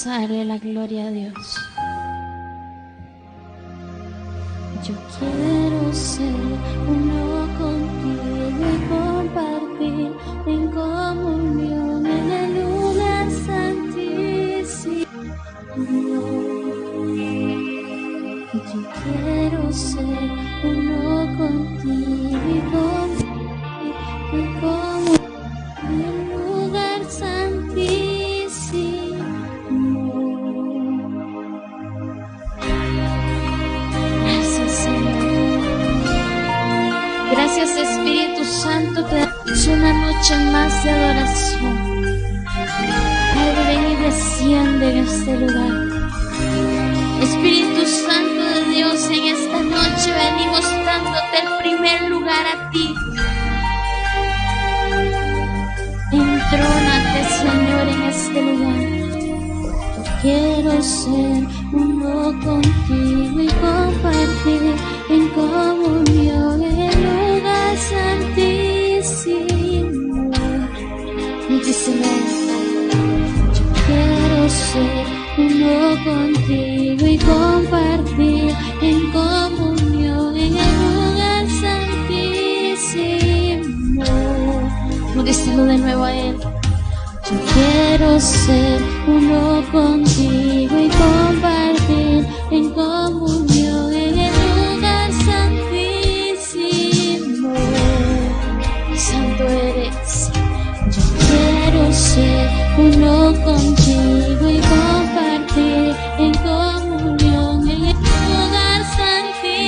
Darle la gloria a Dios. Yo quiero ser uno contigo y compartir en comunión en el lugar santísimo. Yo quiero ser uno contigo y compartir en comunión en el lugar santísimo. Gracias, Espíritu Santo, te damos una noche más de adoración. Padre, ven y desciende en este lugar. Espíritu Santo de Dios, en esta noche venimos dándote el primer lugar a ti. Entrónate, Señor, en este lugar. Yo quiero ser uno contigo y compartir en comunión en el lugar santísimo. Y díselo. Yo quiero ser uno contigo y compartir en comunión en el lugar santísimo. Díselo de nuevo a él. Yo quiero ser uno contigo y compartir en comunión en el lugar santísimo. Santo eres. Yo quiero ser uno contigo y compartir en comunión en el lugar santísimo.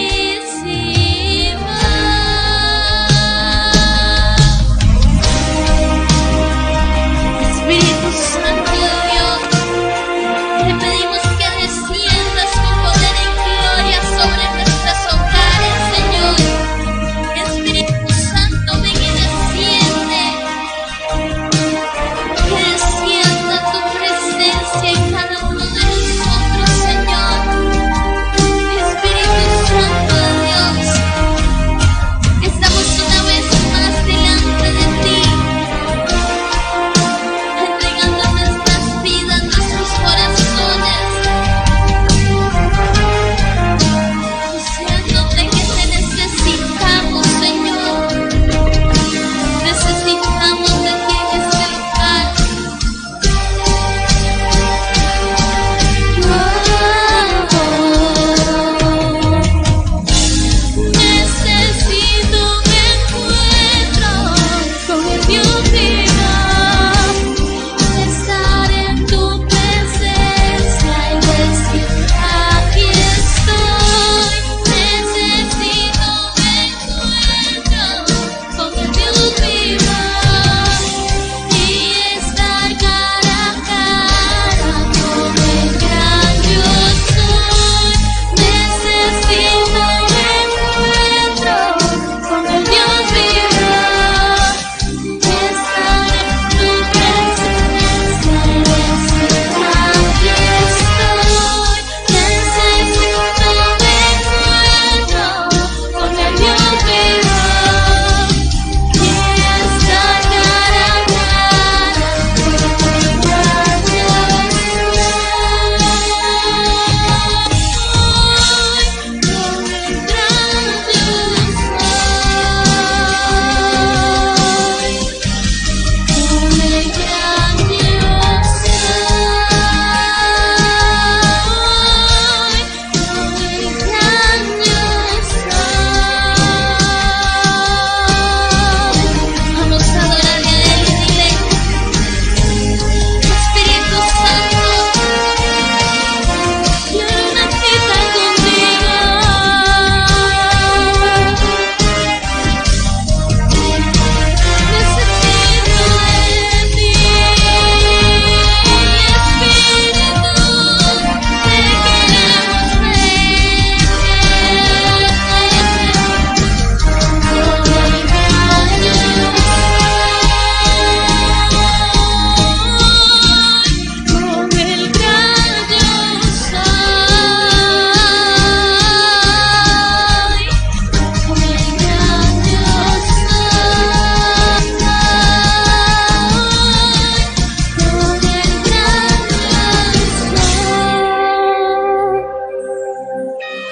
Espíritu Santo de Dios, te pedimos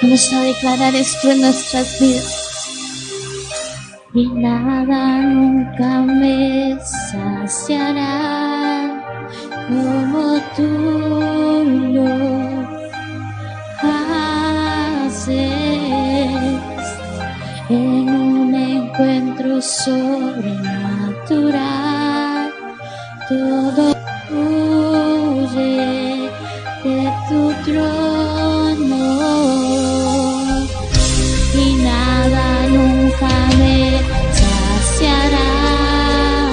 Vamos a declarar esto en nuestras vidas. Y nada nunca me saciará como tú lo haces. En un encuentro sobrenatural, todo fluye de tu trono. Y nada nunca me saciará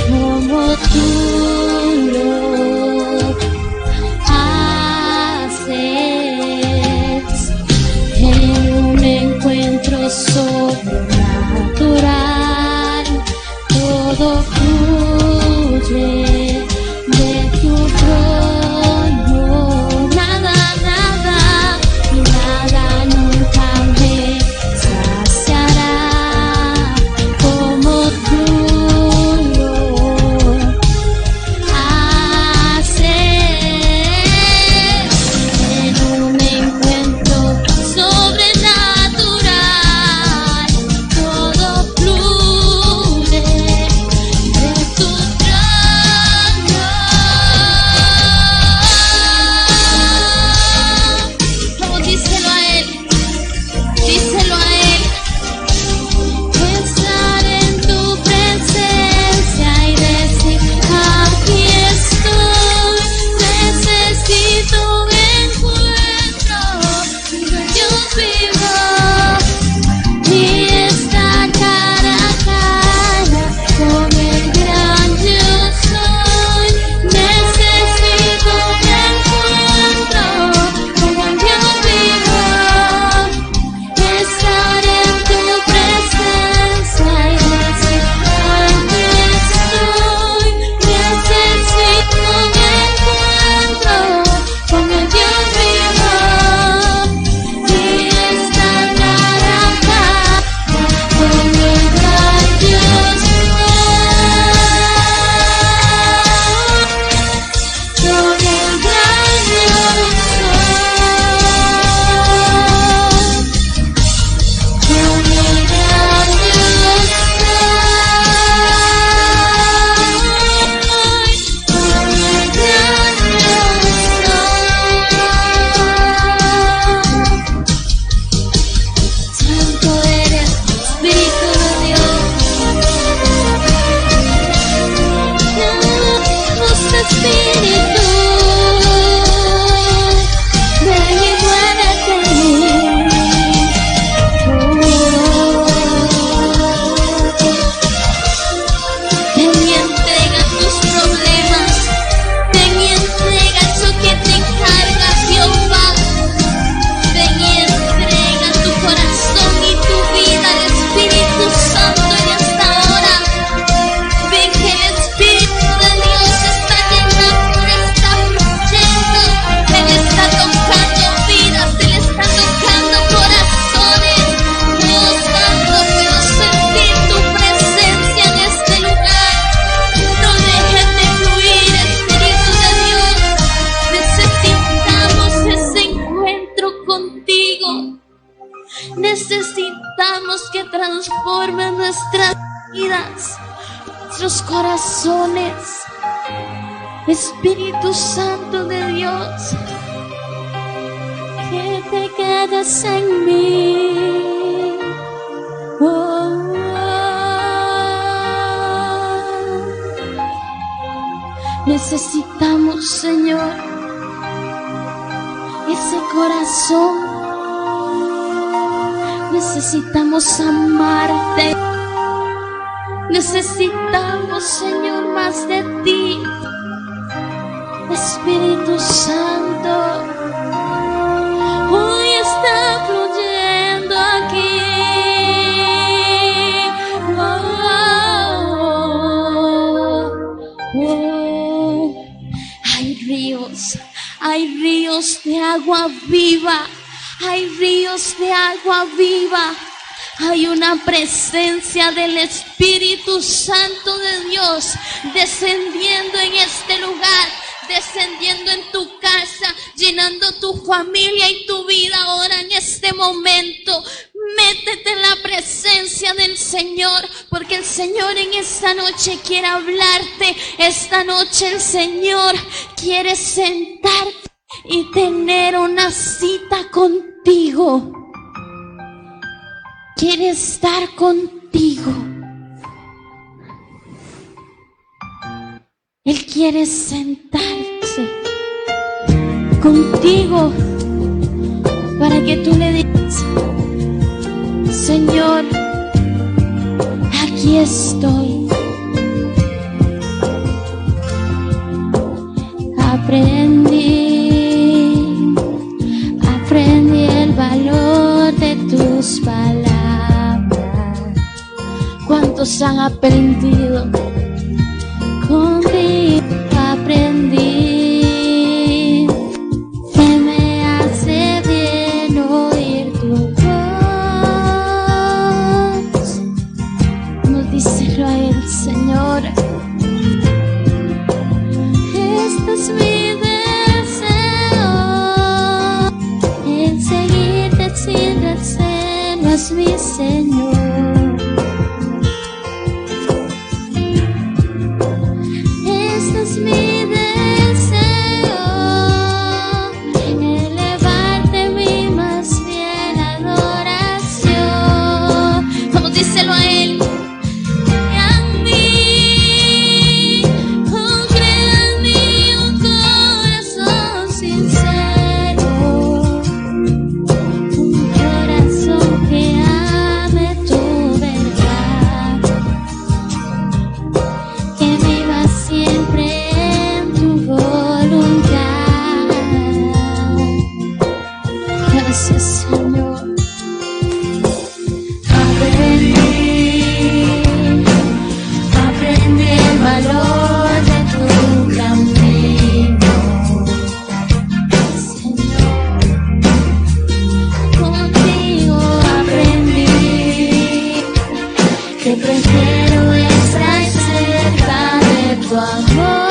como tú lo haces. En un encuentro sobrenatural, todo fluye de tu trono. Nada, nada, y nada nunca me saciará como tú lo haces. En un encuentro sobrenatural, todo fluye de tu trono. Vamos, díselo a Él, díselo a Él. Estar en tu presencia y decir, aquí estoy. Necesito un encuentro donde yo vivo y estar cara a cara con el gran yo soy. Necesito un encuentro donde yo vivo, estar en tu presencia y decir, aquí estoy. Necesito un encuentro con el Dios vivo y estar cara a cara con el gran Dios soy. Con el gran Dios soy. Con el gran Dios soy. Con el gran Dios soy. Santo eres, Espíritu de Dios. Dios Espíritu, ven y muévete en mí. Ven y entrega tus problemas. Ven y entrega eso que te carga, Jehová. Ven y entrega tu corazón y tu vida al Espíritu Santo en esta hora. Ven que el Espíritu de Dios está llenando, está fluyendo. Él está tocando vidas, Él está tocando corazones. Dios Santo, quiero sentir tu presencia en este lugar. No dejes de fluir, Espíritu de Dios. Necesitamos ese encuentro contigo. Necesitamos que transformes nuestras vidas, nuestros corazones. Espíritu Santo de Dios, que te quedes en mí. Oh, necesitamos, Señor, ese corazón. Necesitamos amarte. Necesitamos, Señor, más de ti. Espíritu Santo, hoy está fluyendo aquí. Hay ríos de agua viva. Hay ríos de agua viva. Hay una presencia del Espíritu Santo de Dios descendiendo en este lugar, descendiendo en tu casa, llenando tu familia y tu vida ahora en este momento. Métete en la presencia del Señor, porque el Señor en esta noche quiere hablarte. Esta noche el Señor quiere sentarte y tener una cita contigo. Quiere estar contigo. Él quiere sentarse contigo para que tú le digas: Señor, aquí estoy. Aprendí el valor de tus palabras. ¿Cuántos han aprendido? Contigo aprendí que me hace bien oír tu voz. Nos díselo a Él, Señor. Este es mi deseo, el seguirte sin recelo es mi Señor. Mi deseo, elevarte mi más fiel adoración. Vamos, díselo a Él. Crea en mí un corazón sincero, un corazón que ame tu verdad, que viva siempre voluntad. Gracias, Señor. Aprendí el valor de tu camino, Señor. Contigo aprendí que prefiero estar cerca de tu amor.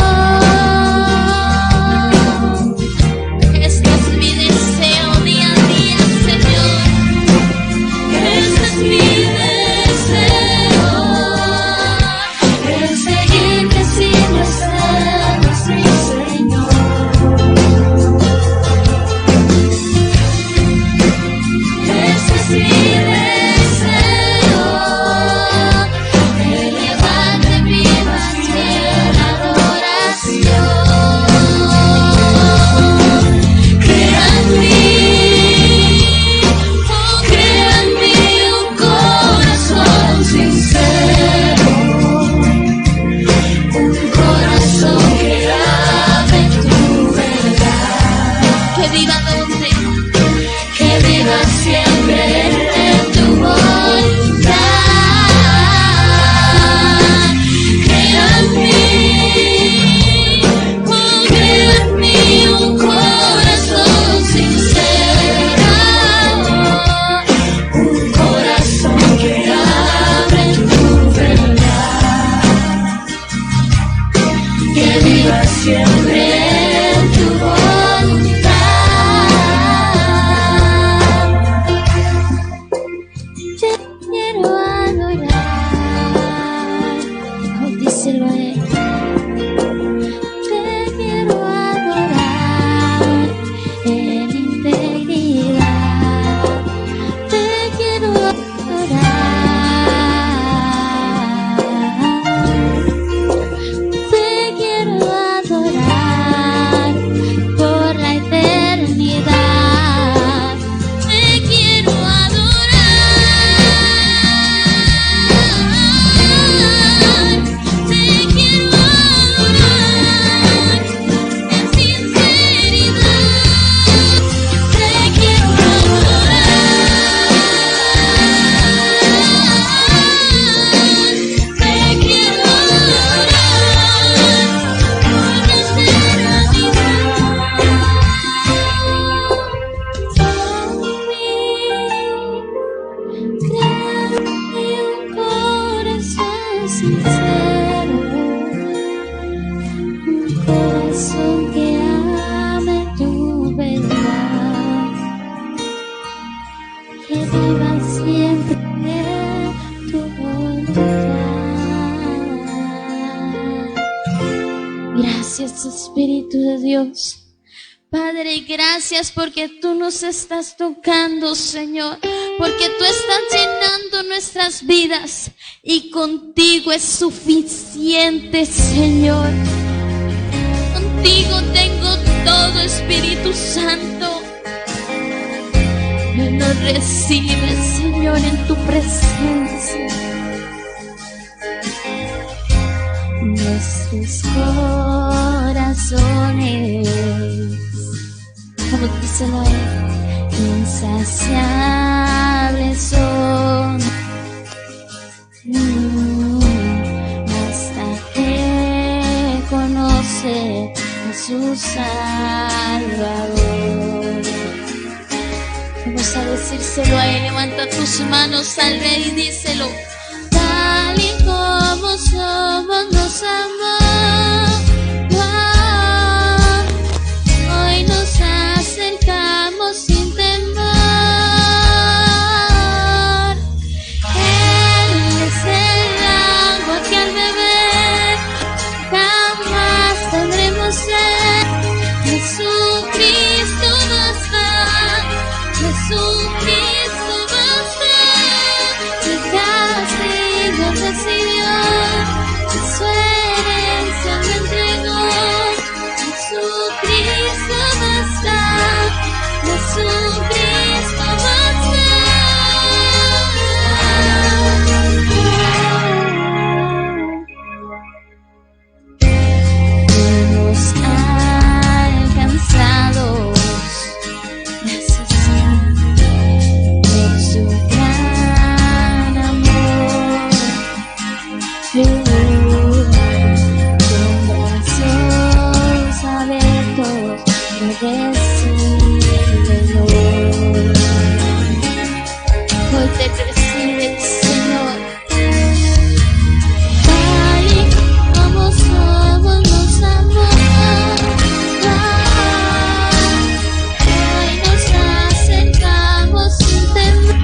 siempre en tu voluntad. Dios. Padre, gracias porque tú nos estás tocando, Señor, porque tú estás llenando nuestras vidas y contigo es suficiente, Señor. Contigo tengo todo, Espíritu Santo. Y nos recibes, Señor, en tu presencia. Nuestros corazones, como díselo ahí, insaciables son, hasta que conoce a su Salvador. Vamos a decírselo a él. Levanta tus manos al Rey y díselo. Tal y como somos nos amó. Hoy nos acercamos sin temor. Él es el agua que al beber jamás tendremos sed. Jesucristo basta. Jesucristo basta. El castigo recibió, su herencia me entregó. Jesucristo basta. Jesucristo basta. Hemos alcanzado, gracias Señor, por su gran amor. Con brazos abiertos me recíbelo. Hoy te recibes, Señor. Tal y como somos nos amó. Hoy nos acercamos sin temor.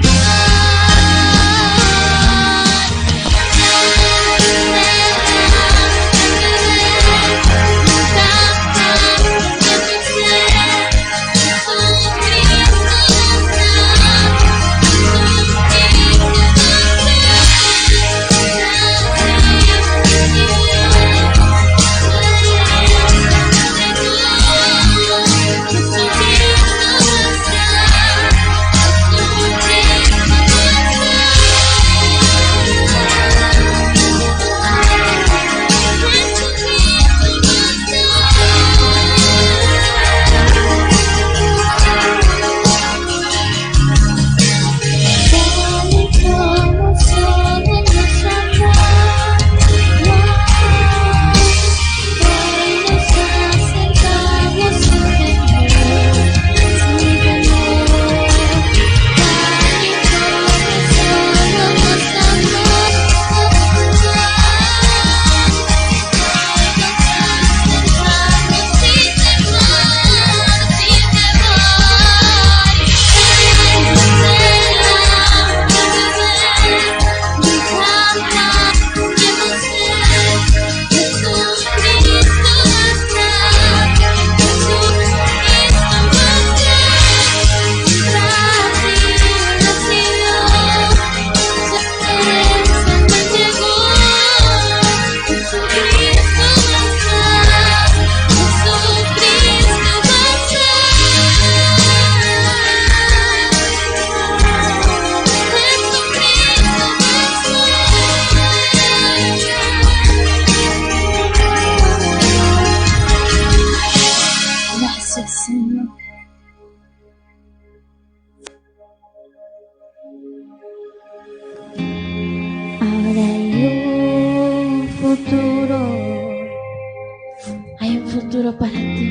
Para ti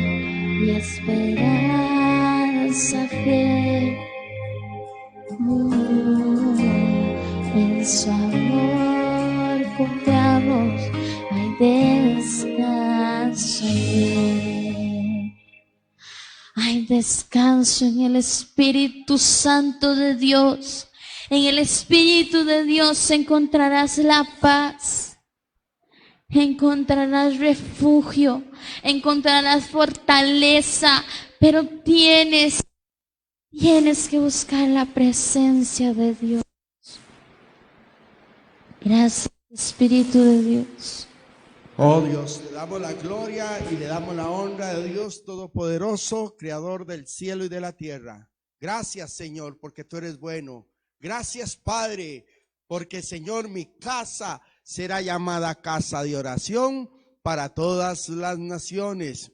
y esperanza fiel. En su amor confiamos, hay descanso en él. Hay descanso en el Espíritu Santo de Dios. En el Espíritu de Dios encontrarás la paz. encontrarás refugio, encontrarás fortaleza, pero tienes que buscar la presencia de Dios. Gracias, Espíritu de Dios. Oh Dios, le damos la gloria y le damos la honra de Dios Todopoderoso, Creador del cielo y de la tierra. Gracias, Señor, porque tú eres bueno. Gracias, Padre, porque, Señor, mi casa será llamada casa de oración para todas las naciones.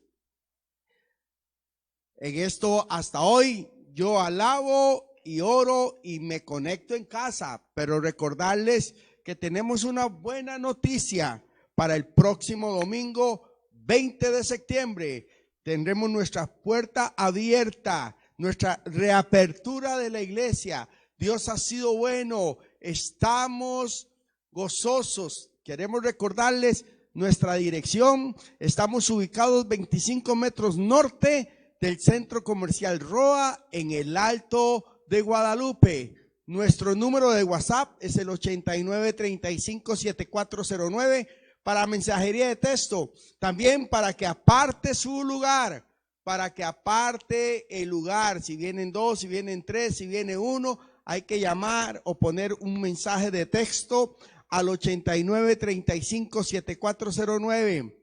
En esto, hasta hoy, yo alabo y oro y me conecto en casa, pero recordarles que tenemos una buena noticia. Para el próximo domingo 20 de septiembre tendremos nuestra puerta abierta, nuestra reapertura de la iglesia. Dios ha sido bueno, estamos gozosos. Queremos recordarles nuestra dirección. Estamos ubicados 25 metros norte del Centro Comercial Roa en el Alto de Guadalupe. Nuestro número de WhatsApp es el 8935-7409 para mensajería de texto. También para que aparte su lugar, para que aparte el lugar. Si vienen dos, si vienen tres, si viene uno, hay que llamar o poner un mensaje de texto al 8935-7409.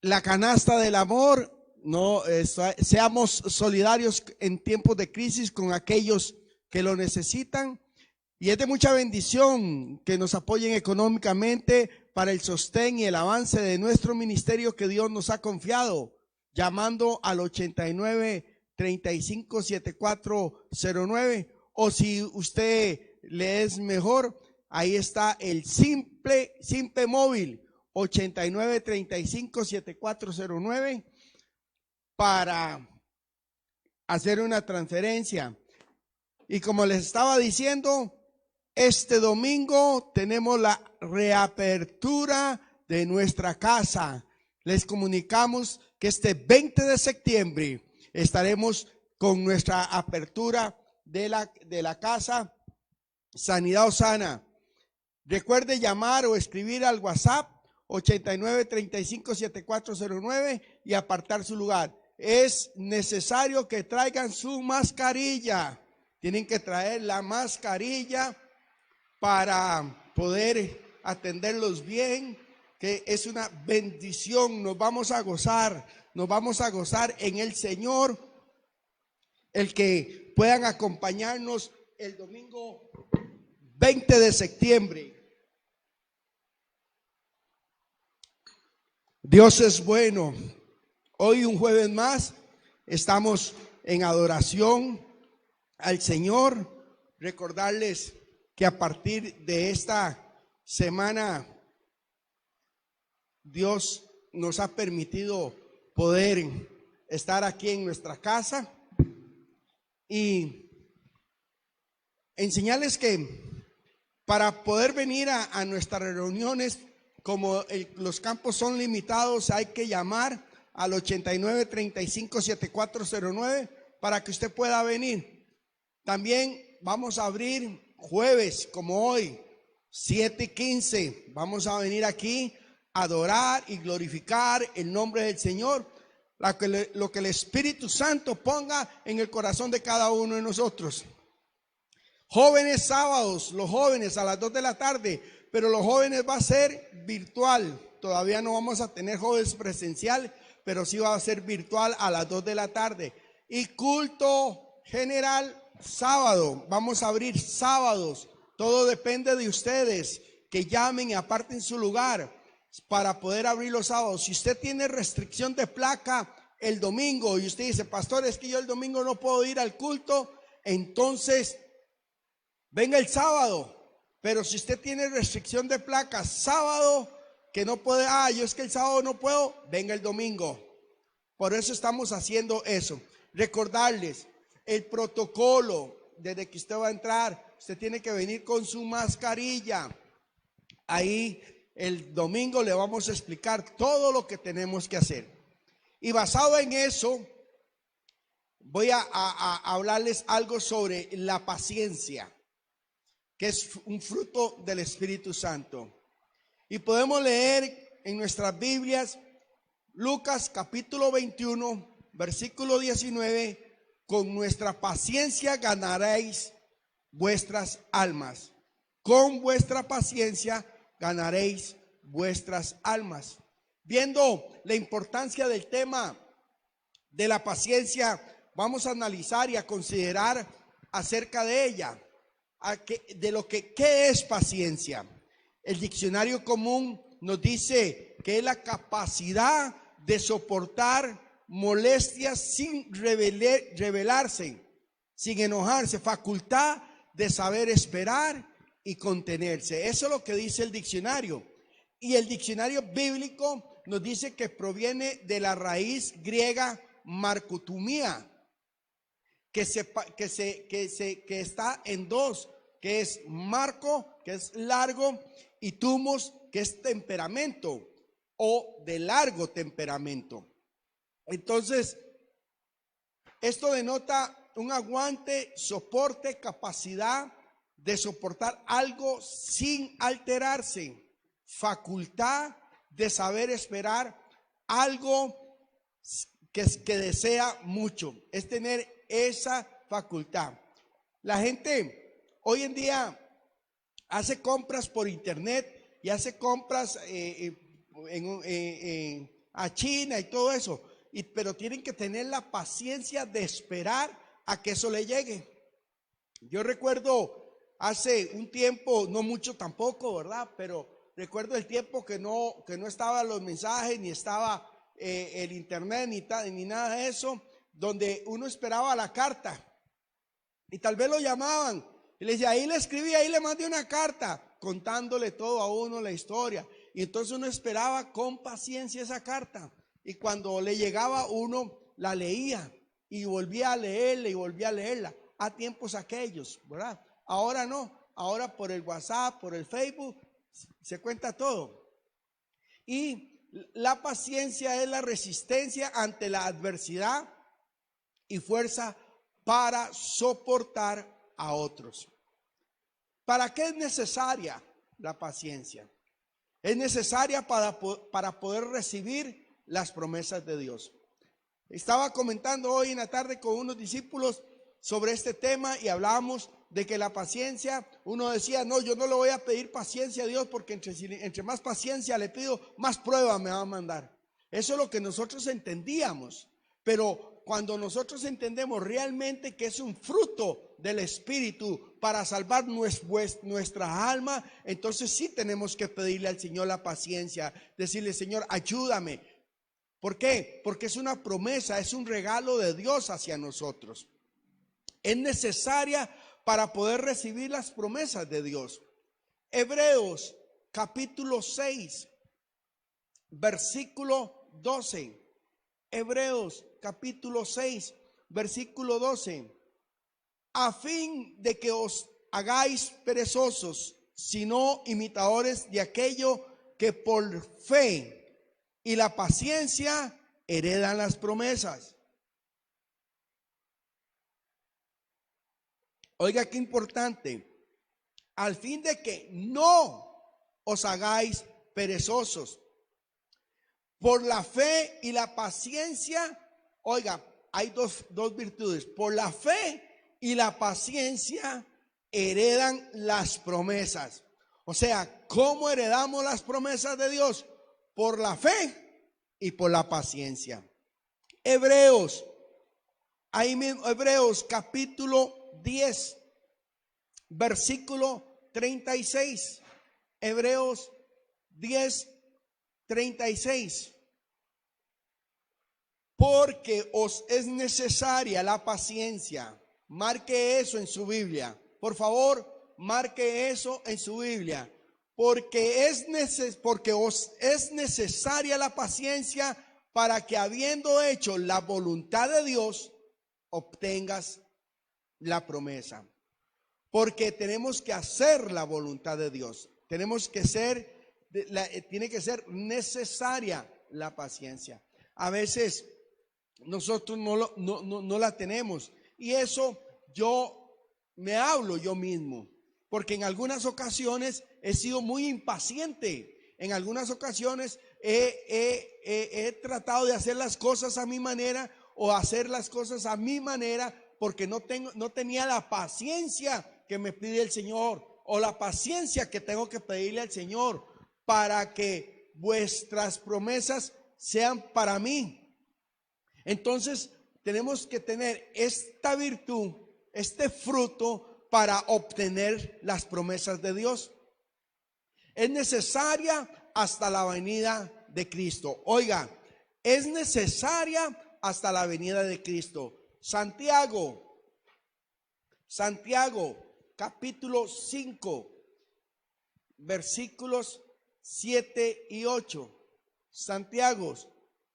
La canasta del amor. No, seamos solidarios en tiempos de crisis con aquellos que lo necesitan. Y es de mucha bendición que nos apoyen económicamente para el sostén y el avance de nuestro ministerio que Dios nos ha confiado, llamando al 8935-7409. O si usted le es mejor, ahí está el simple móvil 8935-7409 para hacer una transferencia. Y como les estaba diciendo, este domingo tenemos la reapertura de nuestra casa. Les comunicamos que este 20 de septiembre estaremos con nuestra apertura de la casa Sanidad Osana. Recuerde llamar o escribir al WhatsApp 8935-7409 y apartar su lugar. Es necesario que traigan su mascarilla. Tienen que traer la mascarilla para poder atenderlos bien, que es una bendición. Nos vamos a gozar en el Señor. El que puedan acompañarnos el domingo 20 de septiembre. Dios es bueno. Hoy, un jueves más, estamos en adoración al Señor. Recordarles que a partir de esta semana Dios nos ha permitido poder estar aquí en nuestra casa y enseñarles que para poder venir a nuestras reuniones, como los campos son limitados, hay que llamar al 8935-7409 para que usted pueda venir. También vamos a abrir jueves como hoy, 7:15. Vamos a venir aquí a adorar y glorificar el nombre del Señor. Lo que el Espíritu Santo ponga en el corazón de cada uno de nosotros. Jóvenes sábados, los jóvenes a las 2 de la tarde, pero los jóvenes va a ser virtual. Todavía no vamos a tener jóvenes presencial, pero sí va a ser virtual a las 2 de la tarde. Y culto general sábado, vamos a abrir sábados. Todo depende de ustedes, que llamen y aparten su lugar para poder abrir los sábados. Si usted tiene restricción de placa el domingo y usted dice, pastor, es que yo el domingo no puedo ir al culto, entonces venga el sábado. Pero si usted tiene restricción de placa sábado, que no puede, yo es que el sábado no puedo, venga el domingo. Por eso estamos haciendo eso. Recordarles el protocolo. Desde que usted va a entrar, usted tiene que venir con su mascarilla. Ahí el domingo le vamos a explicar todo lo que tenemos que hacer. Y basado en eso, voy a hablarles algo sobre la paciencia, que es un fruto del Espíritu Santo. Y podemos leer en nuestras Biblias Lucas capítulo 21, versículo 19, con nuestra paciencia ganaréis vuestras almas. Con vuestra paciencia ganaréis vuestras almas. Viendo la importancia del tema de la paciencia, vamos a analizar y a considerar acerca de ella, ¿qué es paciencia? El diccionario común nos dice que es la capacidad de soportar molestias sin rebelarse, sin enojarse, facultad de saber esperar y contenerse. Eso es lo que dice el diccionario. Y el diccionario bíblico nos dice que proviene de la raíz griega marcotumía, que está en dos, que es marco, que es largo, y tumos, que es temperamento o de largo temperamento. Entonces, esto denota un aguante, soporte, capacidad de soportar algo sin alterarse, facultad de saber esperar algo que desea mucho, es tener esa facultad. La gente hoy en día hace compras por internet y hace compras a China y todo eso, pero tienen que tener la paciencia de esperar a que eso le llegue. Yo recuerdo hace un tiempo, no mucho tampoco, ¿verdad? Pero recuerdo el tiempo que no estaban los mensajes, ni estaba el internet, ni nada de eso, donde uno esperaba la carta y tal vez lo llamaban y le decía, ahí le escribí, ahí le mandé una carta, contándole todo a uno la historia. Y entonces uno esperaba con paciencia esa carta, y cuando le llegaba uno la leía y volvía a leerla y volvía a leerla. A tiempos aquellos, ¿verdad? Ahora no, ahora por el WhatsApp, por el Facebook se cuenta todo. Y la paciencia es la resistencia ante la adversidad y fuerza para soportar a otros. ¿Para qué es necesaria la paciencia? Es necesaria para poder recibir las promesas de Dios. Estaba comentando hoy en la tarde con unos discípulos sobre este tema y hablábamos de que la paciencia, uno decía, no, yo no le voy a pedir paciencia a Dios porque entre más paciencia le pido, más prueba me va a mandar. Eso es lo que nosotros entendíamos, pero cuando nosotros entendemos realmente que es un fruto del Espíritu para salvar nuestra alma, entonces sí tenemos que pedirle al Señor la paciencia, decirle, Señor, ayúdame. ¿Por qué? Porque es una promesa, es un regalo de Dios hacia nosotros. Es necesaria para poder recibir las promesas de Dios. Hebreos capítulo 6, versículo 12. Hebreos capítulo 6, versículo 12. A fin de que os hagáis perezosos, sino imitadores de aquello que por fe y la paciencia heredan las promesas. Oiga, qué importante. Al fin de que no os hagáis perezosos. Por la fe y la paciencia, oiga, hay dos virtudes. Por la fe y la paciencia heredan las promesas. O sea, ¿cómo heredamos las promesas de Dios? Por la fe y por la paciencia. Hebreos capítulo 10, versículo 36. Hebreos 10, 36. Porque os es necesaria la paciencia. Marque eso en su Biblia. Por favor, marque eso en su Biblia. Porque os es necesaria la paciencia para que, habiendo hecho la voluntad de Dios, obtengas la promesa. Porque tenemos que hacer la voluntad de Dios. Tiene que ser necesaria la paciencia. A veces nosotros no la tenemos, y eso yo me hablo yo mismo, porque en algunas ocasiones he sido muy impaciente En algunas ocasiones he tratado de hacer las cosas a mi manera o hacer las cosas a mi manera porque no tenía la paciencia que me pide el Señor o la paciencia que tengo que pedirle al Señor para que vuestras promesas sean para mí. Entonces tenemos que tener esta virtud, este fruto para obtener las promesas de Dios. Es necesaria hasta la venida de Cristo. Oiga, es necesaria hasta la venida de Cristo. Santiago, capítulo 5, versículos 7 y 8. Santiago,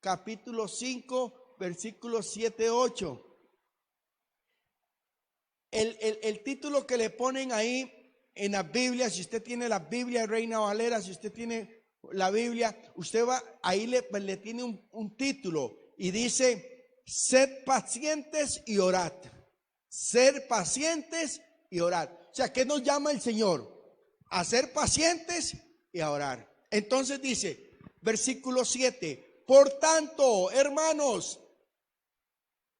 capítulo 5, versículos 7 y 8. El título que le ponen ahí en la Biblia, si usted tiene la Biblia Reina Valera, si usted tiene la Biblia, usted va, ahí le tiene un título y dice: sed pacientes y orad. Ser pacientes y orar. O sea, ¿qué nos llama el Señor? A ser pacientes y a orar. Entonces dice, versículo 7: por tanto, hermanos,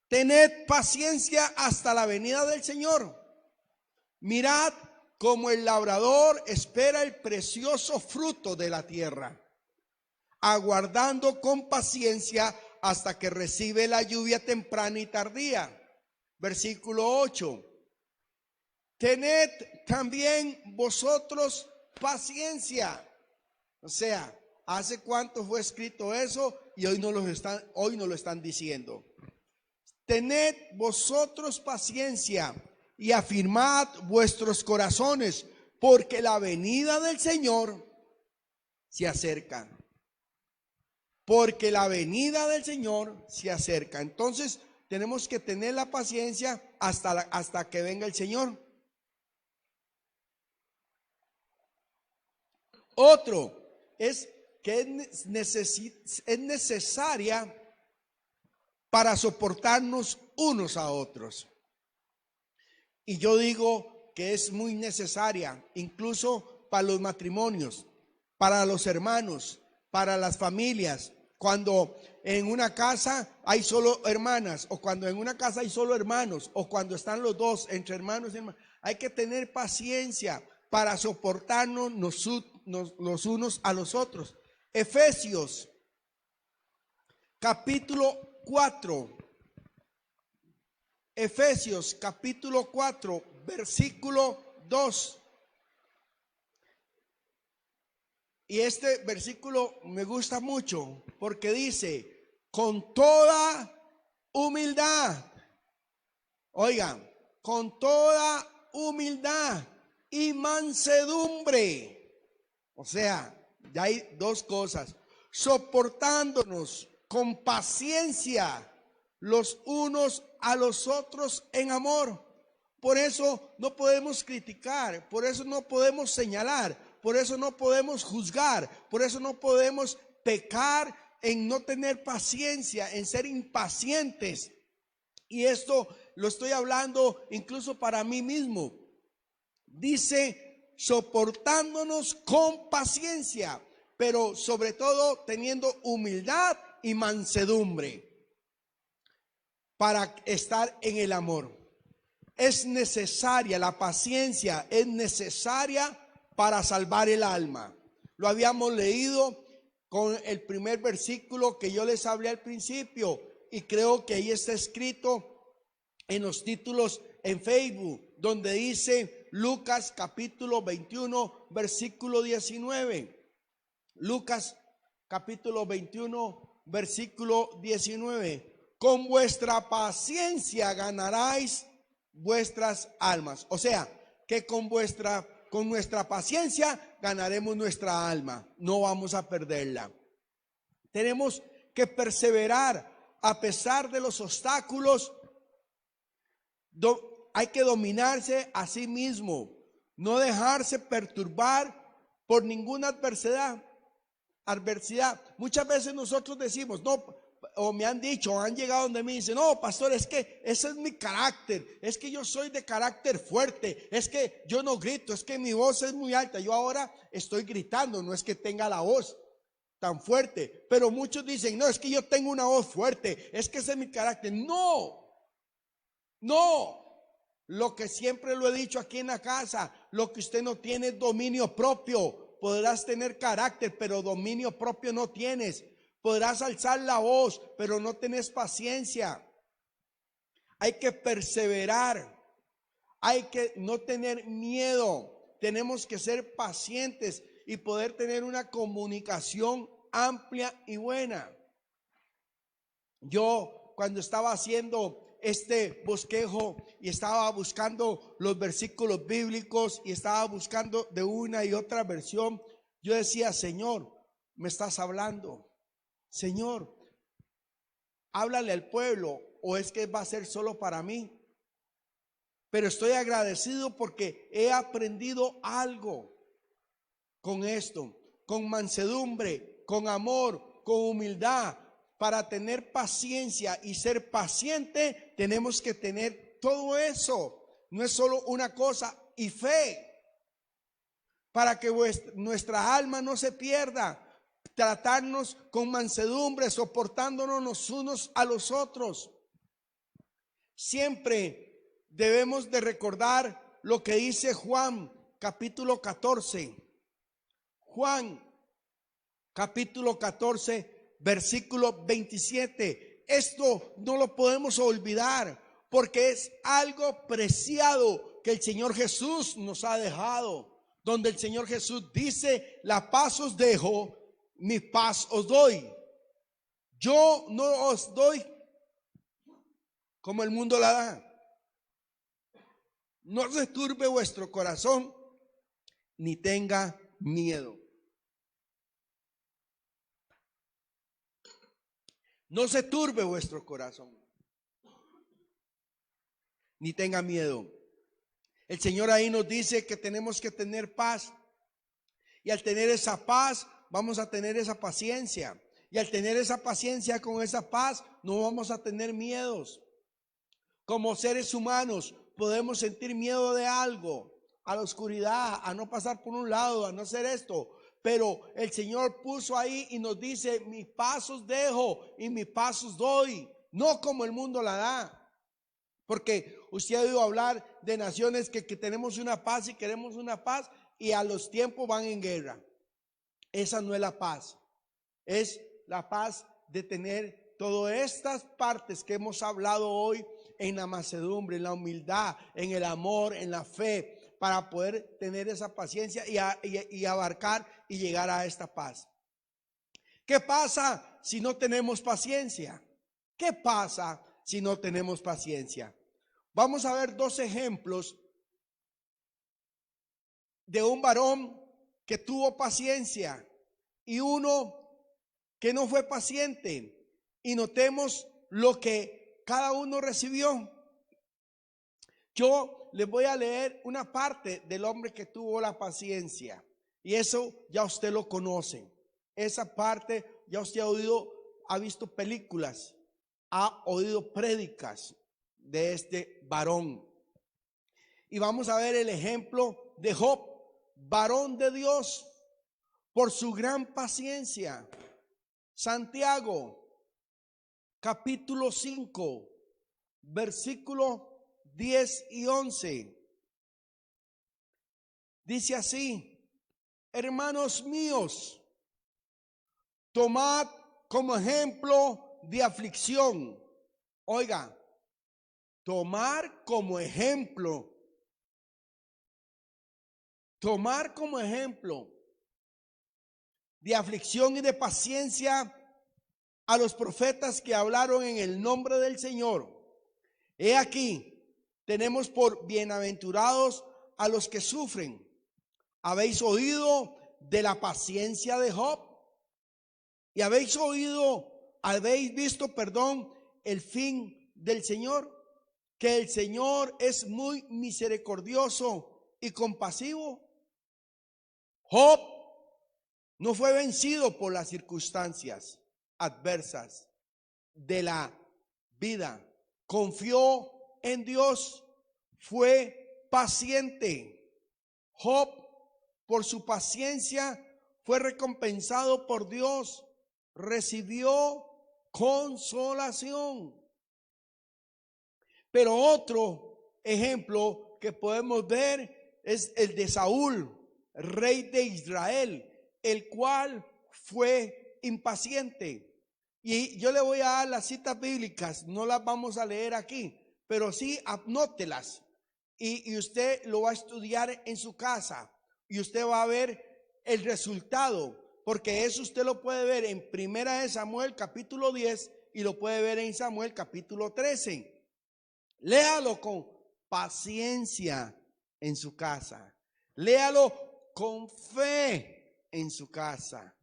tened paciencia hasta la venida del Señor. Mirad como el labrador espera el precioso fruto de la tierra, aguardando con paciencia hasta que recibe la lluvia temprana y tardía. Versículo 8: tened también vosotros paciencia. O sea, ¿hace cuánto fue escrito eso? Y hoy no lo están diciendo. Tened vosotros paciencia y afirmad vuestros corazones, porque la venida del Señor se acerca. Porque la venida del Señor se acerca. Entonces tenemos que tener la paciencia hasta que venga el Señor. Otro es que es necesaria para soportarnos unos a otros. Y yo digo que es muy necesaria, incluso para los matrimonios, para los hermanos, para las familias. Cuando en una casa hay solo hermanas, o cuando en una casa hay solo hermanos, o cuando están los dos entre hermanos y hermanas, hay que tener paciencia para soportarnos los unos a los otros. Efesios capítulo 4. Efesios capítulo 4, versículo 2. Y este versículo me gusta mucho porque dice: con toda humildad. Oigan, con toda humildad y mansedumbre. O sea, ya hay dos cosas: soportándonos con paciencia los unos a los otros en amor. Por eso no podemos criticar, por eso no podemos señalar, por eso no podemos juzgar, por eso no podemos pecar en no tener paciencia, en ser impacientes. Y esto lo estoy hablando incluso para mí mismo. Dice: soportándonos con paciencia, pero sobre todo teniendo humildad y mansedumbre para estar en el amor. Es necesaria, la paciencia es necesaria para salvar el alma. Lo habíamos leído con el primer versículo que yo les hablé al principio, y creo que ahí está escrito en los títulos en Facebook, donde dice Lucas capítulo 21, versículo 19. Lucas capítulo 21, versículo 19. Con vuestra paciencia ganaréis vuestras almas. O sea, que con nuestra paciencia ganaremos nuestra alma, no vamos a perderla. Tenemos que perseverar a pesar de los obstáculos. Hay que dominarse a sí mismo, no dejarse perturbar por ninguna adversidad. Muchas veces nosotros decimos: no, o me han dicho, han llegado donde me dicen, no, pastor, es que ese es mi carácter, es que yo soy de carácter fuerte, es que yo no grito, es que mi voz es muy alta. Yo ahora estoy gritando, no es que tenga la voz tan fuerte, pero muchos dicen, no, es que yo tengo una voz fuerte, es que ese es mi carácter. No, lo que siempre lo he dicho aquí en la casa, lo que usted no tiene es dominio propio. Podrás tener carácter, pero dominio propio no tienes. Podrás alzar la voz, pero no tenés paciencia. Hay que perseverar. Hay que no tener miedo. Tenemos que ser pacientes y poder tener una comunicación amplia y buena. Yo, cuando estaba haciendo este bosquejo y estaba buscando los versículos bíblicos y estaba buscando de una y otra versión, yo decía, Señor, me estás hablando. Señor, háblale al pueblo, o es que va a ser solo para mí. Pero estoy agradecido porque he aprendido algo con esto, con mansedumbre, con amor, con humildad. Para tener paciencia y ser paciente, tenemos que tener todo eso. No es solo una cosa, y fe, para que nuestra alma no se pierda. Tratarnos con mansedumbre, soportándonos los unos a los otros. Siempre debemos de recordar lo que dice Juan capítulo 14. Juan capítulo 14, versículo 27. Esto no lo podemos olvidar porque es algo preciado que el Señor Jesús nos ha dejado. Donde el Señor Jesús dice, la paz os dejo, mi paz os doy. Yo no os doy como el mundo la da. No se turbe vuestro corazón, ni tenga miedo. No se turbe vuestro corazón, ni tenga miedo. El Señor ahí nos dice que tenemos que tener paz. Y al tener esa paz, vamos a tener esa paciencia. Y al tener esa paciencia con esa paz, no vamos a tener miedos. Como seres humanos, podemos sentir miedo de algo, a la oscuridad, a no pasar por un lado, a no hacer esto. Pero el Señor puso ahí y nos dice, mi paz os dejo y mi paz os doy. No como el mundo la da. Porque usted ha oído hablar de naciones que tenemos una paz y queremos una paz y a los tiempos van en guerra. Esa no es la paz. Es la paz de tener todas estas partes que hemos hablado hoy en la mansedumbre, en la humildad, en el amor, en la fe, para poder tener esa paciencia y abarcar y llegar a esta paz. ¿Qué pasa si no tenemos paciencia? ¿Qué pasa si no tenemos paciencia? Vamos a ver dos ejemplos de un varón que tuvo paciencia y uno que no fue paciente. Y notemos lo que cada uno recibió. Yo les voy a leer una parte del hombre que tuvo la paciencia. Y eso ya usted lo conoce. Esa parte ya usted ha visto películas, ha oído prédicas de este varón. Y vamos a ver el ejemplo de Job, varón de Dios, por su gran paciencia. Santiago, capítulo 5, versículo 10 y 11. Dice así: hermanos míos, tomad como ejemplo de aflicción. Oiga, tomar como ejemplo de aflicción y de paciencia a los profetas que hablaron en el nombre del Señor. He aquí, tenemos por bienaventurados a los que sufren. ¿Habéis oído de la paciencia de Job? Y habéis visto, el fin del Señor, que el Señor es muy misericordioso y compasivo. Job no fue vencido por las circunstancias adversas, de la vida. Confió en Dios, fue paciente. Job, por su paciencia, fue recompensado por Dios, recibió consolación. Pero otro ejemplo que podemos ver es el de Saúl, rey de Israel, el cual fue impaciente. Y yo le voy a dar las citas bíblicas, no las vamos a leer aquí, pero sí anótelas. Y usted lo va a estudiar en su casa y usted va a ver el resultado, porque eso usted lo puede ver en Primera de Samuel capítulo 10 y lo puede ver en Samuel capítulo 13. Léalo con paciencia en su casa, léalo con fe en su casa,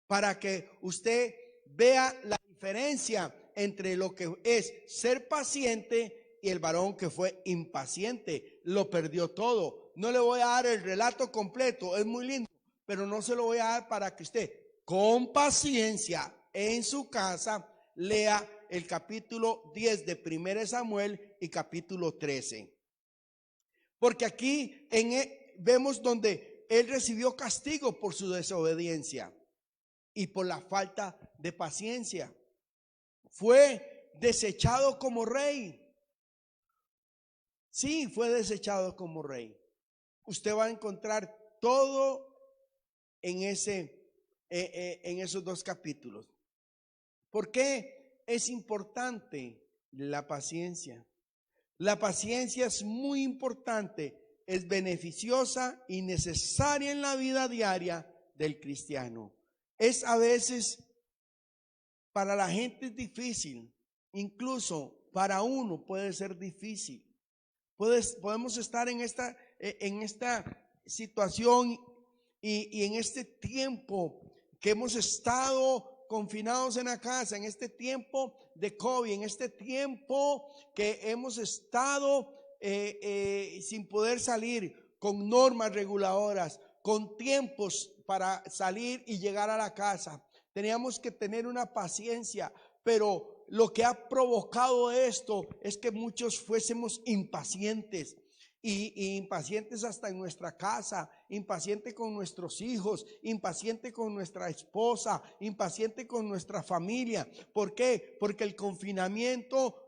para que usted vea la diferencia entre lo que es ser paciente y el varón que fue impaciente. Lo perdió todo. No le voy a dar el relato completo, es muy lindo, pero no se lo voy a dar para que usted con paciencia en su casa lea el capítulo 10 de 1 Samuel y capítulo 13. Porque aquí vemos donde él recibió castigo por su desobediencia y por la falta de paciencia. Fue desechado como rey. Sí, fue desechado como rey. Usted va a encontrar todo en esos dos capítulos. ¿Por qué es importante la paciencia? La paciencia es muy importante, es beneficiosa y necesaria en la vida diaria del cristiano. Es a veces para la gente es difícil, incluso para uno puede ser difícil. Podemos estar en esta situación y en este tiempo que hemos estado confinados en la casa, en este tiempo de COVID, en este tiempo que hemos estado sin poder salir, con normas reguladoras, con tiempos para salir y llegar a la casa. Teníamos que tener una paciencia, pero lo que ha provocado esto es que muchos fuésemos impacientes. Y impacientes hasta en nuestra casa, impaciente con nuestros hijos, impaciente con nuestra esposa, impaciente con nuestra familia. ¿Por qué? Porque el confinamiento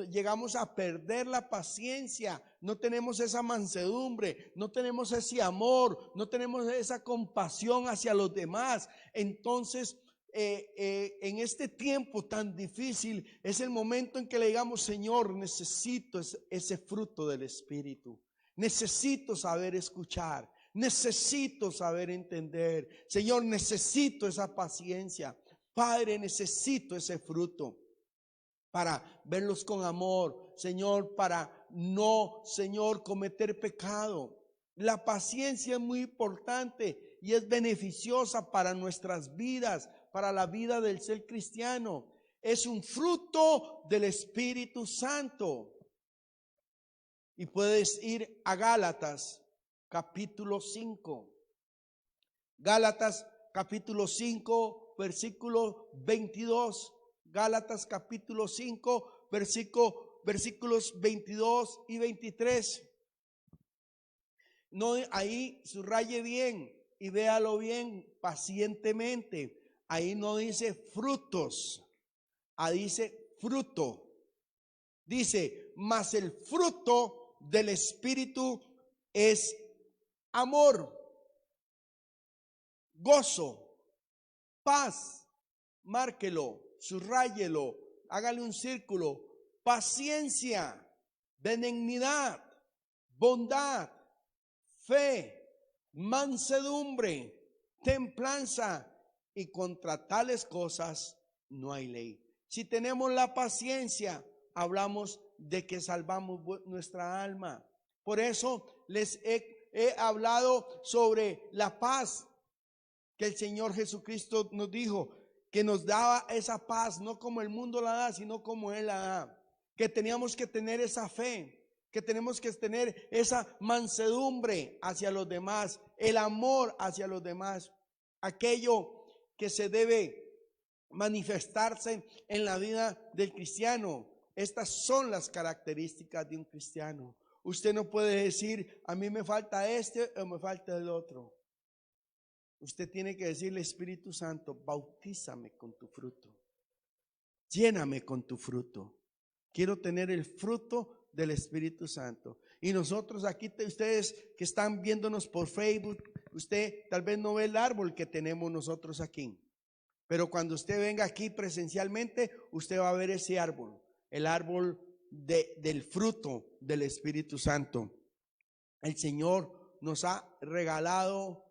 llegamos a perder la paciencia. No tenemos esa mansedumbre, no tenemos ese amor, no tenemos esa compasión hacia los demás. Entonces, en este tiempo tan difícil es el momento en que le digamos: Señor, necesito ese fruto del Espíritu, necesito saber escuchar, necesito saber entender. Señor, necesito esa paciencia. Padre, necesito ese fruto para verlos con amor, Señor, para no, Señor, cometer pecado. La paciencia es muy importante y es beneficiosa para nuestras vidas, para la vida del ser cristiano. Es un fruto del Espíritu Santo. Y puedes ir a Gálatas capítulo 5. Gálatas capítulo 5, versículo 22. Gálatas capítulo 5, versículos 22 y 23. No, ahí subraye bien y véalo bien pacientemente. Ahí no dice frutos, ahí dice fruto. Dice: mas el fruto del Espíritu es amor, gozo, paz. Márquelo, subráyelo, hágale un círculo. Paciencia, benignidad, bondad, fe, mansedumbre, templanza. Y contra tales cosas no hay ley. Si tenemos la paciencia, hablamos de que salvamos nuestra alma. Por eso les he hablado sobre la paz que el Señor Jesucristo nos dijo, que nos daba esa paz, no como el mundo la da, sino como Él la da. Que teníamos que tener esa fe, que tenemos que tener esa mansedumbre hacia los demás, el amor hacia los demás, aquello que se debe manifestarse en la vida del cristiano. Estas son las características de un cristiano. Usted no puede decir, a mí me falta este o me falta el otro. Usted tiene que decirle, Espíritu Santo, bautízame con tu fruto. Lléname con tu fruto. Quiero tener el fruto del Espíritu Santo. Y nosotros aquí, ustedes que están viéndonos por Facebook, usted tal vez no ve el árbol que tenemos nosotros aquí. Pero cuando usted venga aquí presencialmente, usted va a ver ese árbol. El árbol del fruto del Espíritu Santo. El Señor nos ha regalado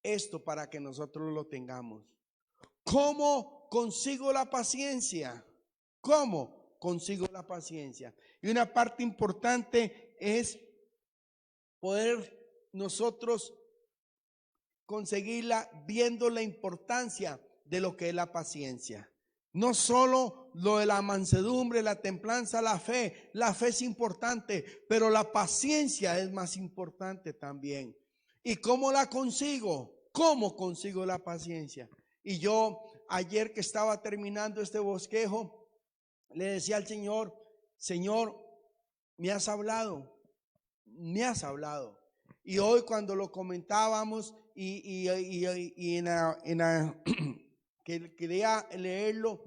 esto para que nosotros lo tengamos. ¿Cómo consigo la paciencia? ¿Cómo consigo la paciencia? Y una parte importante es poder nosotros conseguirla viendo la importancia de lo que es la paciencia. No solo lo de la mansedumbre, la templanza, la fe es importante, pero la paciencia es más importante también. ¿Y cómo la consigo? ¿Cómo consigo la paciencia? Y yo ayer que estaba terminando este bosquejo, le decía al Señor, Señor, me has hablado. Y hoy cuando lo comentábamos que quería leerlo,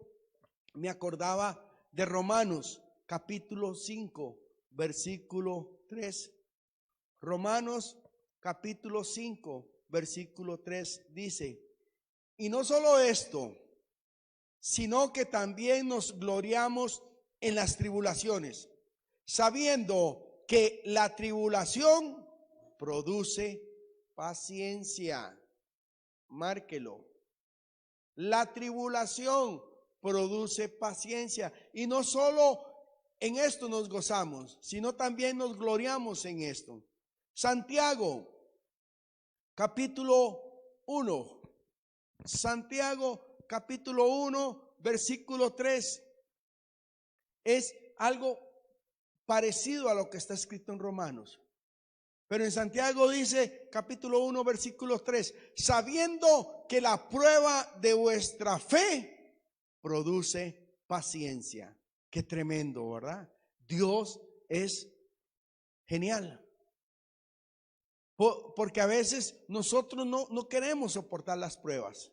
me acordaba de Romanos capítulo 5, versículo 3. Romanos capítulo 5, versículo 3 dice, y no solo esto, sino que también nos gloriamos en las tribulaciones, sabiendo que la tribulación produce paciencia. Márquelo. La tribulación produce paciencia. Y no solo en esto nos gozamos, sino también nos gloriamos en esto. Santiago, capítulo 1. Santiago, capítulo 1, versículo 3. Es algo parecido a lo que está escrito en Romanos. Pero en Santiago dice, capítulo 1, versículo 3, sabiendo que la prueba de vuestra fe produce paciencia. Qué tremendo, ¿verdad? Dios es genial. Porque a veces nosotros no queremos soportar las pruebas.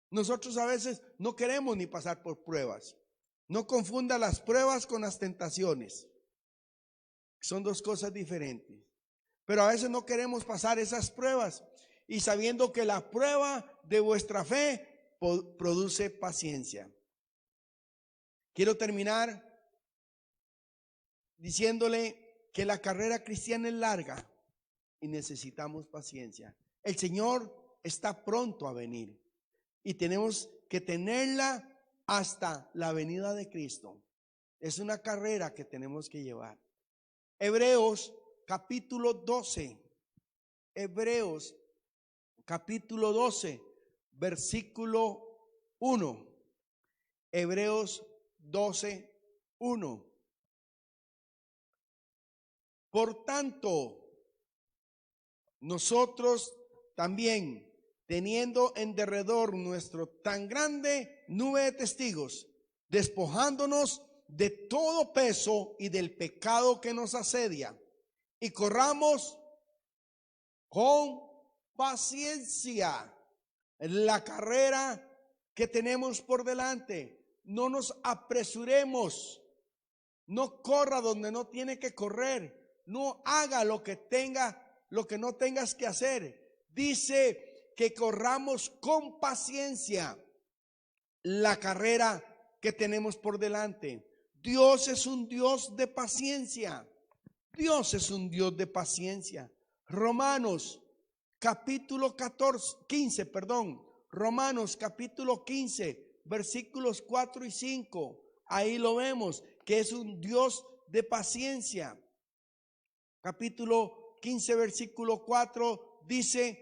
Nosotros a veces no queremos ni pasar por pruebas. No confunda las pruebas con las tentaciones. Son dos cosas diferentes. Pero a veces no queremos pasar esas pruebas. Y sabiendo que la prueba de vuestra fe produce paciencia. Quiero terminar diciéndole que la carrera cristiana es larga y necesitamos paciencia. El Señor está pronto a venir y tenemos que tenerla hasta la venida de Cristo. Es una carrera que tenemos que llevar. Hebreos capítulo 12. Hebreos capítulo 12, versículo 1. Hebreos 12, 1. Por tanto, nosotros también, teniendo en derredor nuestro tan grande nube de testigos, despojándonos de todo peso y del pecado que nos asedia, y corramos con paciencia la carrera que tenemos por delante. No nos apresuremos, no corra donde no tiene que correr, no haga lo que no tengas que hacer. Dice que corramos con paciencia la carrera que tenemos por delante. Dios es un Dios de paciencia. Dios es un Dios de paciencia. Romanos capítulo 15. Romanos capítulo 15, versículos 4 y 5. Ahí lo vemos, que es un Dios de paciencia. Capítulo 15, versículo 4 dice,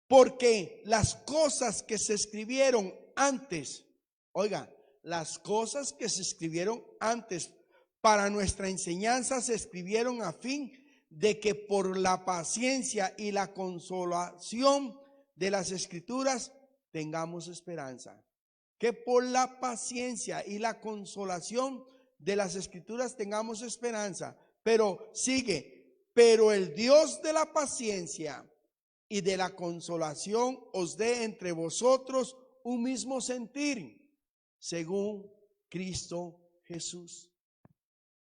porque las cosas que se escribieron antes, oiga, las cosas que se escribieron antes para nuestra enseñanza se escribieron a fin de que por la paciencia y la consolación de las Escrituras tengamos esperanza. que por la paciencia y la consolación de las Escrituras tengamos esperanza. Pero sigue, pero el Dios de la paciencia y de la consolación os dé entre vosotros un mismo sentir, según Cristo Jesús.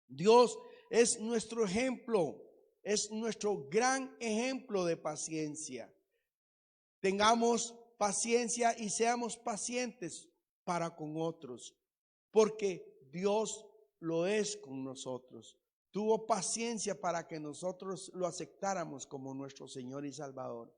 Dios es nuestro ejemplo, es nuestro gran ejemplo de paciencia. Tengamos paciencia y seamos pacientes para con otros, porque Dios lo es con nosotros. Tuvo paciencia para que nosotros lo aceptáramos como nuestro Señor y Salvador.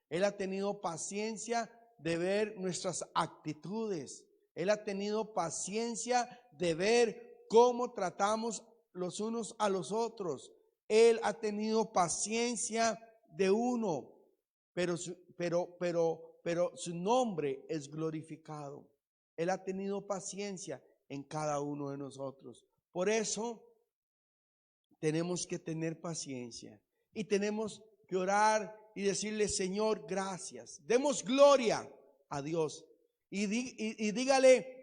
Él ha tenido paciencia de ver nuestras actitudes. Él ha tenido paciencia de ver cómo tratamos los unos a los otros. Él ha tenido paciencia de uno, pero su nombre es glorificado. Él ha tenido paciencia en cada uno de nosotros. Por eso tenemos que tener paciencia y tenemos que orar y decirle: Señor, gracias. Demos gloria a Dios y dígale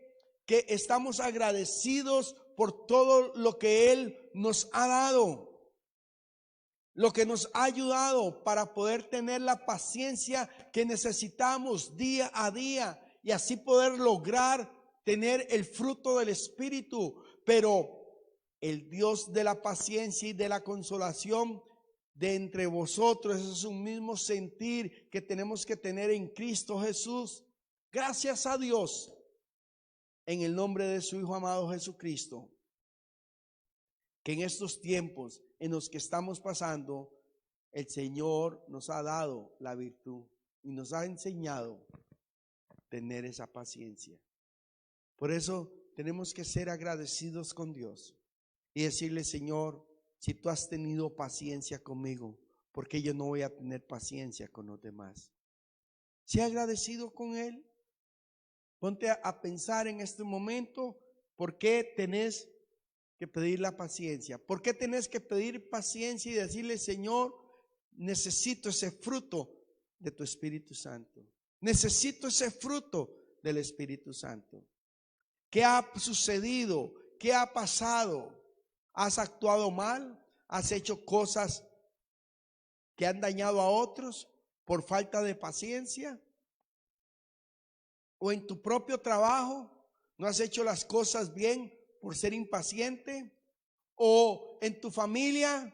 que estamos agradecidos por todo lo que Él nos ha dado, lo que nos ha ayudado para poder tener la paciencia que necesitamos día a día y así poder lograr tener el fruto del Espíritu. Pero el Dios de la paciencia y de la consolación de entre vosotros, eso es un mismo sentir que tenemos que tener en Cristo Jesús. Gracias a Dios, en el nombre de su Hijo amado Jesucristo, que en estos tiempos en los que estamos pasando, el Señor nos ha dado la virtud y nos ha enseñado a tener esa paciencia. Por eso tenemos que ser agradecidos con Dios y decirle: Señor, si tú has tenido paciencia conmigo, ¿por qué yo no voy a tener paciencia con los demás? Sea agradecido con Él. Ponte a pensar en este momento, ¿por qué tenés que pedir la paciencia? ¿Por qué tenés que pedir paciencia y decirle: Señor, necesito ese fruto de tu Espíritu Santo? Necesito ese fruto del Espíritu Santo. ¿Qué ha sucedido? ¿Qué ha pasado? ¿Has actuado mal? ¿Has hecho cosas que han dañado a otros por falta de paciencia? ¿O en tu propio trabajo no has hecho las cosas bien por ser impaciente? ¿O en tu familia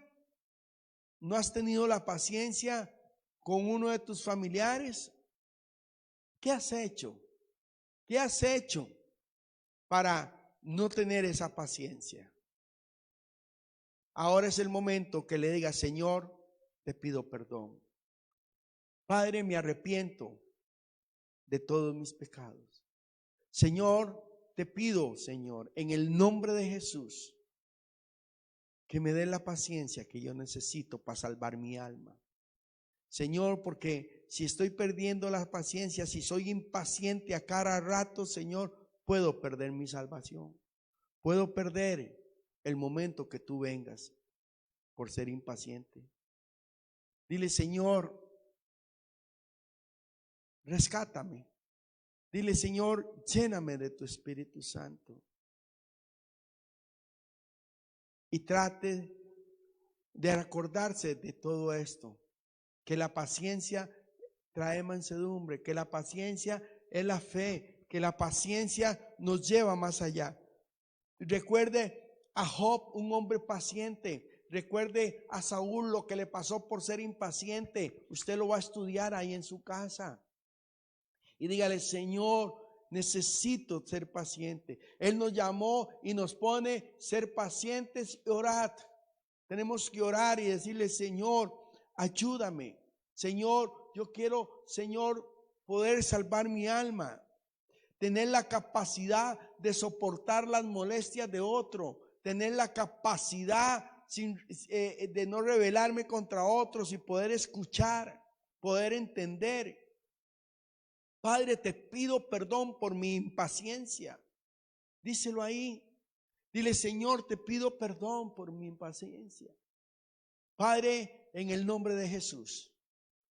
no has tenido la paciencia con uno de tus familiares? ¿Qué has hecho? ¿Qué has hecho para no tener esa paciencia? Ahora es el momento que le digas: Señor, te pido perdón. Padre, me arrepiento de todos mis pecados. Señor, te pido, Señor, en el nombre de Jesús, que me dé la paciencia que yo necesito para salvar mi alma. Señor, porque si estoy perdiendo la paciencia, si soy impaciente a cada rato, Señor, puedo perder mi salvación. Puedo perder el momento que tú vengas por ser impaciente. Dile: Señor, rescátame. Dile: Señor, lléname de tu Espíritu Santo. Y trate de acordarse de todo esto, que la paciencia trae mansedumbre, que la paciencia es la fe, que la paciencia nos lleva más allá. Recuerde a Job, un hombre paciente. Recuerde a Saúl, lo que le pasó por ser impaciente. Usted lo va a estudiar ahí en su casa. Y dígale: Señor, necesito ser paciente. Él nos llamó y nos pone ser pacientes y orad. Tenemos que orar y decirle: Señor, ayúdame. Señor, yo quiero, Señor, poder salvar mi alma. Tener la capacidad de soportar las molestias de otro. Tener la capacidad de no rebelarme contra otros y poder escuchar, poder entender. Padre, te pido perdón por mi impaciencia. Díselo ahí. Dile: Señor, te pido perdón por mi impaciencia. Padre, en el nombre de Jesús,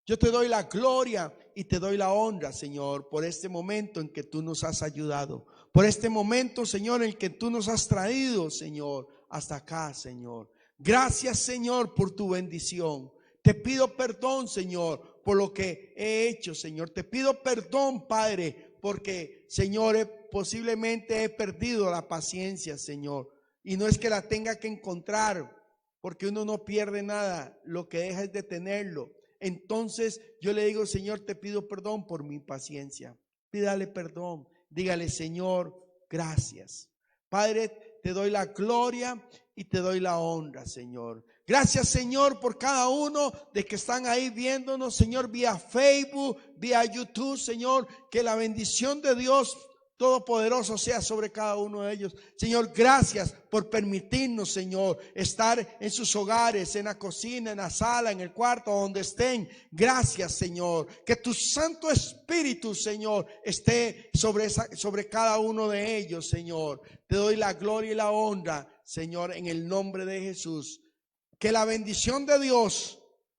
Yo te doy la gloria y te doy la honra, Señor, por este momento en que tú nos has ayudado. Por este momento, Señor, en el que tú nos has traído, Señor, hasta acá, Señor. Gracias, Señor, por tu bendición. Te pido perdón, Señor, por lo que he hecho, Señor. Te pido perdón, Padre, porque, Señor, posiblemente he perdido la paciencia, Señor. Y no es que la tenga que encontrar, porque uno no pierde nada, lo que deja es detenerlo. Entonces yo le digo, Señor, te pido perdón por mi impaciencia. Pídale perdón, dígale, Señor, gracias. Padre, te doy la gloria y te doy la honra, Señor. Gracias, Señor, por cada uno de que están ahí viéndonos, Señor, vía Facebook, vía YouTube, Señor. Que la bendición de Dios Todopoderoso sea sobre cada uno de ellos. Señor, gracias por permitirnos, Señor, estar en sus hogares, en la cocina, en la sala, en el cuarto, donde estén. Gracias, Señor. Que tu Santo Espíritu, Señor, esté sobre cada uno de ellos, Señor. Te doy la gloria y la honra, Señor, en el nombre de Jesús. Que la bendición de Dios,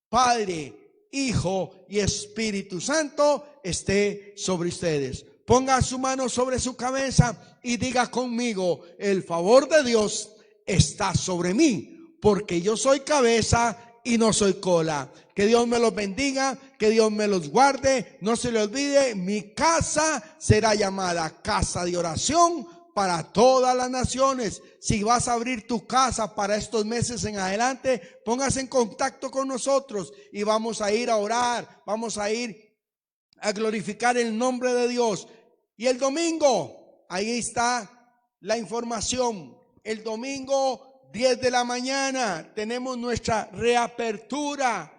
Padre, Hijo y Espíritu Santo esté sobre ustedes. Ponga su mano sobre su cabeza y diga conmigo: el favor de Dios está sobre mí, porque yo soy cabeza y no soy cola. Que Dios me los bendiga, que Dios me los guarde. No se le olvide, mi casa será llamada casa de oración para todas las naciones. Si vas a abrir tu casa para estos meses en adelante, póngase en contacto con nosotros y vamos a ir a orar, vamos a ir a glorificar el nombre de Dios. Y el domingo, ahí está la información. El domingo 10 de la mañana tenemos nuestra reapertura.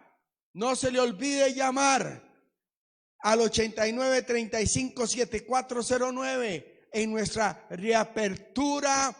No se le olvide llamar al 8935-7409 en nuestra reapertura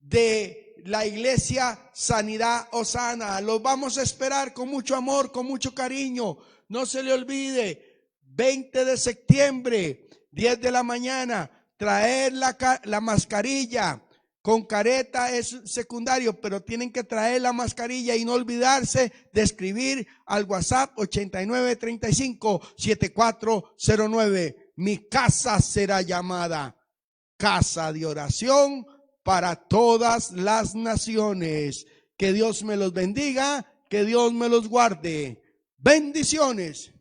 de la iglesia Sanidad Osana. Los vamos a esperar con mucho amor, con mucho cariño. No se le olvide, 20 de septiembre, 10 de la mañana, traer la mascarilla. Con careta es secundario, pero tienen que traer la mascarilla y no olvidarse de escribir al WhatsApp 8935-7409. Mi casa será llamada casa de oración para todas las naciones. Que Dios me los bendiga, que Dios me los guarde. Bendiciones.